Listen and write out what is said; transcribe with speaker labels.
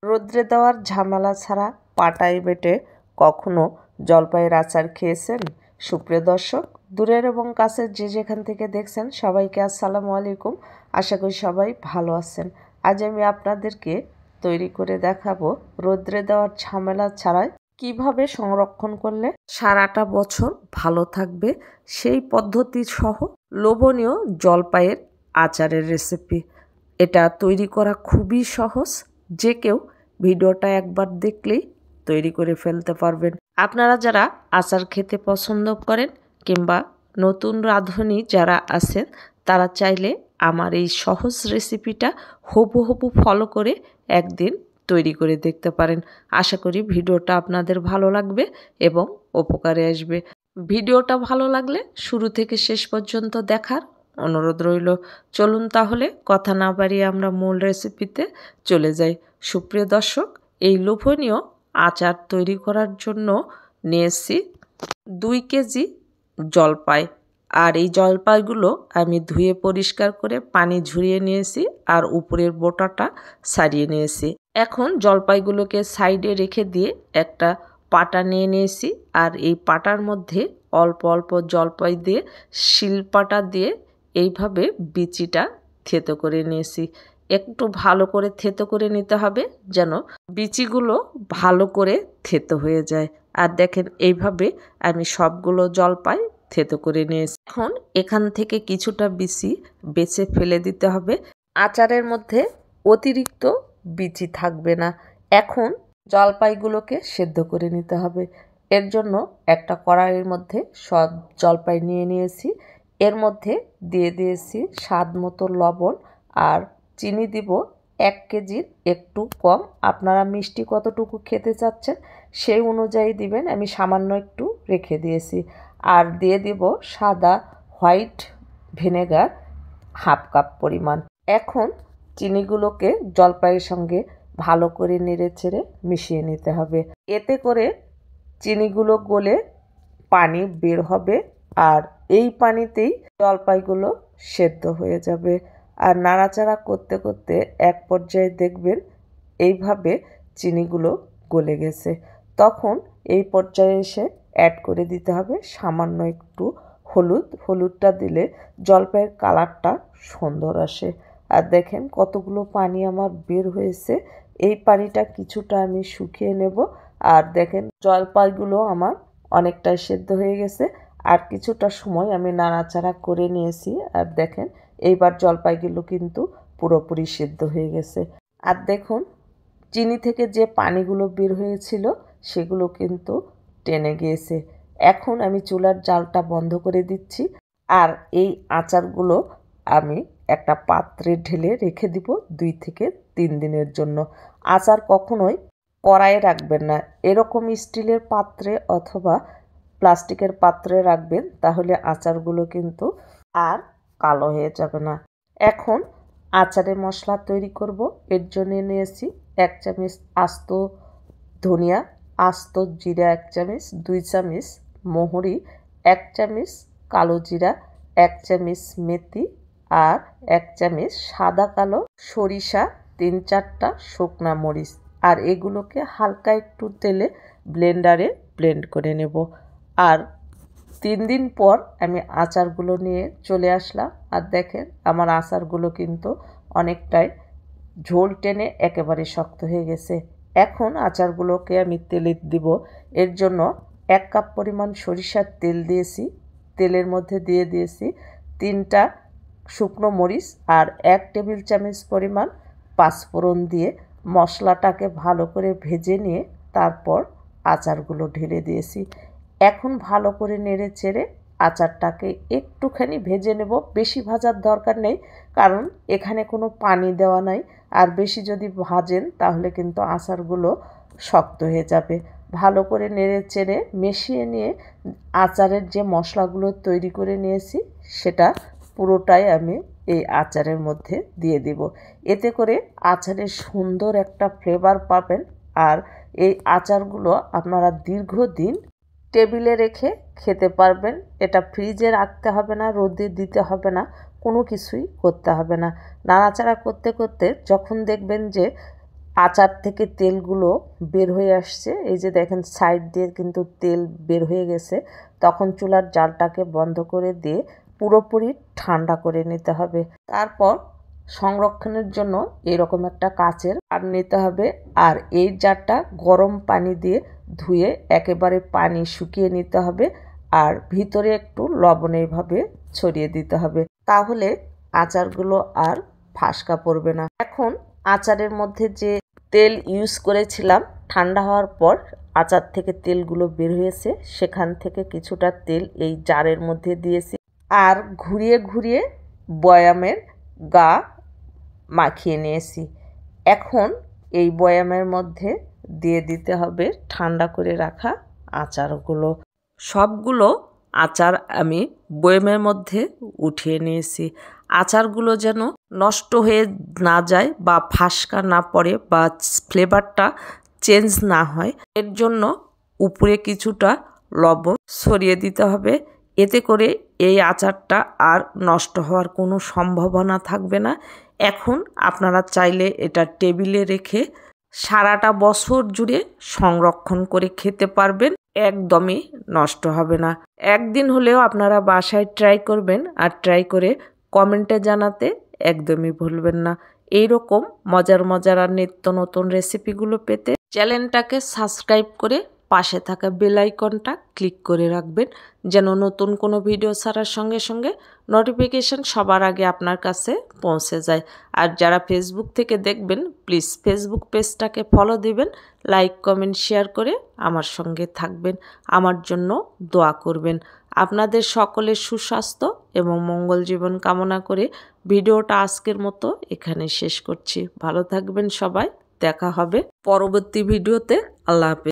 Speaker 1: রোদ্রে দেওয়ার ঝামেলা ছাড়া পাটায় বেটে কখনো জলপাইয়ের আচার খেয়েছেন? সুপ্রিয় দর্শক, দূরের এবং কাছের যে যেখান থেকে দেখছেন সবাইকে আসসালামু আলাইকুম। আশা করি সবাই ভালো আছেন। আজ আমি আপনাদেরকে তৈরি করে দেখাবো রোদ্রে দেওয়ার ঝামেলা ছাড়াই কিভাবে সংরক্ষণ করলে সারাটা বছর ভালো থাকবে সেই পদ্ধতি সহ লোভনীয় জলপাইয়ের আচারের রেসিপি। এটা তৈরি করা খুবই সহজ, যে কেউ ভিডিওটা একবার দেখলেই তৈরি করে ফেলতে পারবেন। আপনারা যারা আচার খেতে পছন্দ করেন কিংবা নতুন রাঁধুনি যারা আছেন, তারা চাইলে আমার এই সহজ রেসিপিটা হুবহু ফলো করে একদিন তৈরি করে দেখতে পারেন। আশা করি ভিডিওটা আপনাদের ভালো লাগবে এবং উপকারে আসবে। ভিডিওটা ভালো লাগলে শুরু থেকে শেষ পর্যন্ত দেখার অনুরোধ রইল। চলুন তাহলে কথা না বাড়িয়ে আমরা মূল রেসিপিতে চলে যাই। সুপ্রিয় দর্শক, এই লোভনীয় আচার তৈরি করার জন্য নিয়েছি 2 কেজি জলপাই। আর এই জলপাইগুলো আমি ধুয়ে পরিষ্কার করে পানি ঝরিয়ে নিয়েছি আর উপরের বোটাটা ছাড়িয়ে নিয়েছি। এখন জলপাইগুলোকে সাইডে রেখে দিয়ে একটা পাটা নিয়ে নিয়েছি আর এই পাটার মধ্যে অল্প অল্প জলপাই দিয়ে শিলপাটা দিয়ে এইভাবে বিচিটা থেতো করে নিয়েছি। একটু ভালো করে থেতো করে নিতে হবে যেন বিচিগুলো ভালো করে থেতো হয়ে যায়। আর দেখেন এইভাবে আমি সবগুলো জলপাই থেতো করে নিয়েছি। এখন এখান থেকে কিছুটা বিচি বেছে ফেলে দিতে হবে। আচারের মধ্যে অতিরিক্ত বিচি থাকবে না। এখন জলপাইগুলোকে সেদ্ধ করে নিতে হবে। এর জন্য একটা কড়াইয়ের মধ্যে সব জলপাই নিয়ে নিয়েছি। এর মধ্যে দিয়ে দিয়েছি স্বাদ মতো লবণ আর চিনি দিব 1 কেজির একটু কম। আপনারা মিষ্টি কতটুকু খেতে চাচ্ছেন সেই অনুযায়ী দিবেন। আমি সামান্য একটু রেখে দিয়েছি। আর দিয়ে দিব সাদা হোয়াইট ভিনেগার 1/2 কাপ পরিমাণ। এখন চিনিগুলোকে জলপাইয়ের সঙ্গে ভালো করে নেড়েচেড়ে মিশিয়ে নিতে হবে। এতে করে চিনিগুলো গলে পানি বের হবে আর এই পানিতেই জলপাইগুলো সেদ্ধ হয়ে যাবে। আর নাড়াচাড়া করতে করতে এক পর্যায়ে দেখবেন এইভাবে চিনিগুলো গলে গেছে। তখন এই পর্যায়ে এসে অ্যাড করে দিতে হবে সামান্য একটু হলুদ। হলুদটা দিলে জলপাইয়ের কালারটা সুন্দর আসে। আর দেখেন কতগুলো পানি আমার বের হয়েছে। এই পানিটা কিছুটা আমি শুকিয়ে নেব। আর দেখেন জলপাইগুলো আমার অনেকটাই সেদ্ধ হয়ে গেছে। আর কিছুটা সময় আমি নাড়াচাড়া করে নিয়েছি। আর দেখেন এইবার জলপাইগুলো কিন্তু পুরোপুরি সেদ্ধ হয়ে গেছে। আর দেখুন চিনি থেকে যে পানিগুলো বের হয়েছিল সেগুলো কিন্তু টেনে গিয়েছে। এখন আমি চুলার জালটা বন্ধ করে দিচ্ছি আর এই আচারগুলো আমি একটা পাত্রে ঢেলে রেখে দিব 2 থেকে 3 দিনের জন্য। আচার কখনোই কড়াইয়ে রাখবেন না, এরকম স্টিলের পাত্রে অথবা প্লাস্টিকের পাত্রে রাখবেন, তাহলে আচারগুলো কিন্তু আর কালো হয়ে যাবে না। এখন আচারের মশলা তৈরি করব। এর জন্য নিয়েছি 1 চামচ আস্ত ধনিয়া, আস্ত জিরা 1 চামচ, 2 চামচ মৌরি, 1 চামচ কালো জিরা, 1 চামচ মেথি আর 1 চামচ সাদা কালো সরিষা, 3-4টা শুকনা মরিচ। আর এগুলোকে হালকা একটু তেলে ব্লেন্ডারে ব্লেন্ড করে নেব। আর 3 দিন পর আমি আচারগুলো নিয়ে চলে আসলাম। আর দেখেন আমার আচারগুলো কিন্তু অনেকটাই ঝোল টেনে একেবারে শক্ত হয়ে গেছে। এখন আচারগুলোকে আমি তেলে দিব। এর জন্য 1 কাপ পরিমাণ সরিষার তেল দিয়েছি। তেলের মধ্যে দিয়ে দিয়েছি 3টা শুকনো মরিচ আর 1 টেবিল চামচ পরিমাণ পাঁচফোড়ন দিয়ে মশলাটাকে ভালো করে ভেজে নিয়ে তারপর আচারগুলো ঢেলে দিয়েছি। এখন ভালো করে নেড়ে চেড়ে আচারটাকে একটুখানি ভেজে নেব। বেশি ভাজার দরকার নেই, কারণ এখানে কোনো পানি দেওয়া নাই। আর বেশি যদি ভাজেন তাহলে কিন্তু আচারগুলো শক্ত হয়ে যাবে। ভালো করে নেড়ে চেড়ে মিশিয়ে নিয়ে আচারের যে মশলাগুলো তৈরি করে নিয়েছি সেটা পুরোটাই আমি এই আচারের মধ্যে দিয়ে দিব। এতে করে আচারের সুন্দর একটা ফ্লেভার পাবেন। আর এই আচারগুলো আপনারা দীর্ঘদিন টেবিলে রেখে খেতে পারবেন। এটা ফ্রিজে রাখতে হবে না, রোদে দিতে হবে না, কোনো কিছুই করতে হবে না। নাড়াচাড়া করতে করতে যখন দেখবেন যে আচার থেকে তেলগুলো বের হয়ে আসছে। এই যে দেখেন সাইড দিয়ে কিন্তু তেল বের হয়ে গেছে। তখন চুলার জালটাকে বন্ধ করে দিয়ে পুরোপুরি ঠান্ডা করে নিতে হবে। তারপর সংরক্ষণের জন্য এরকম একটা কাচের জার নিতে হবে। আর এই জারটা গরম পানি দিয়ে ধুয়ে একেবারে পানি শুকিয়ে নিতে হবে। আর ভিতরে একটু লবণ এইভাবে ছড়িয়ে দিতে হবে, তাহলে আচারগুলো আর ফাস্কা পড়বে না। এখন আচারের মধ্যে যে তেল ইউজ করেছিলাম, ঠান্ডা হওয়ার পর আচার থেকে তেলগুলো বের হয়েছে, সেখান থেকে কিছুটা তেল এই জারের মধ্যে দিয়েছি আর ঘুরিয়ে ঘুরিয়ে বয়ামের গা মাখিয়ে নিয়েছি। এখন এই বয়ামের মধ্যে দিয়ে দিতে হবে ঠান্ডা করে রাখা আচারগুলো। সবগুলো আচার আমি বয়ামের মধ্যে উঠিয়ে নিয়েছি। আচারগুলো যেন নষ্ট হয়ে না যায় বা ফাস্কা না পড়ে বা ফ্লেভারটা চেঞ্জ না হয়, এর জন্য উপরে কিছুটা লবণ ছড়িয়ে দিতে হবে। এতে করে এই আচারটা আর নষ্ট হওয়ার কোনো সম্ভাবনা থাকবে না। এখন আপনারা চাইলে এটা টেবিলে রেখে সারাটা বছর জুড়ে সংরক্ষণ করে খেতে পারবেন, একদমই নষ্ট হবে না। একদিন হলেও আপনারা বাসায় ট্রাই করবেন আর ট্রাই করে কমেন্টে জানাতে একদমই ভুলবেন না। এইরকম মজার মজার আর নিত্য নতুন রেসিপিগুলো পেতে চ্যানেলটাকে সাবস্ক্রাইব করে পাশে থাকা বেল আইকনটা ক্লিক করে রাখবেন, যেন নতুন কোনো ভিডিও ছাড়ার সঙ্গে সঙ্গে নোটিফিকেশন সবার আগে আপনার কাছে পৌঁছে যায়। আর যারা ফেসবুক থেকে দেখবেন, প্লিজ ফেসবুক পেজটাকে ফলো দিবেন, লাইক কমেন্ট শেয়ার করে আমার সঙ্গে থাকবেন, আমার জন্য দোয়া করবেন। আপনাদের সকলের সুস্বাস্থ্য এবং মঙ্গল জীবন কামনা করে ভিডিওটা আজকের মতো এখানে শেষ করছি। ভালো থাকবেন সবাই, দেখা হবে পরবর্তী ভিডিওতে। আল্লাহ হাফেজ।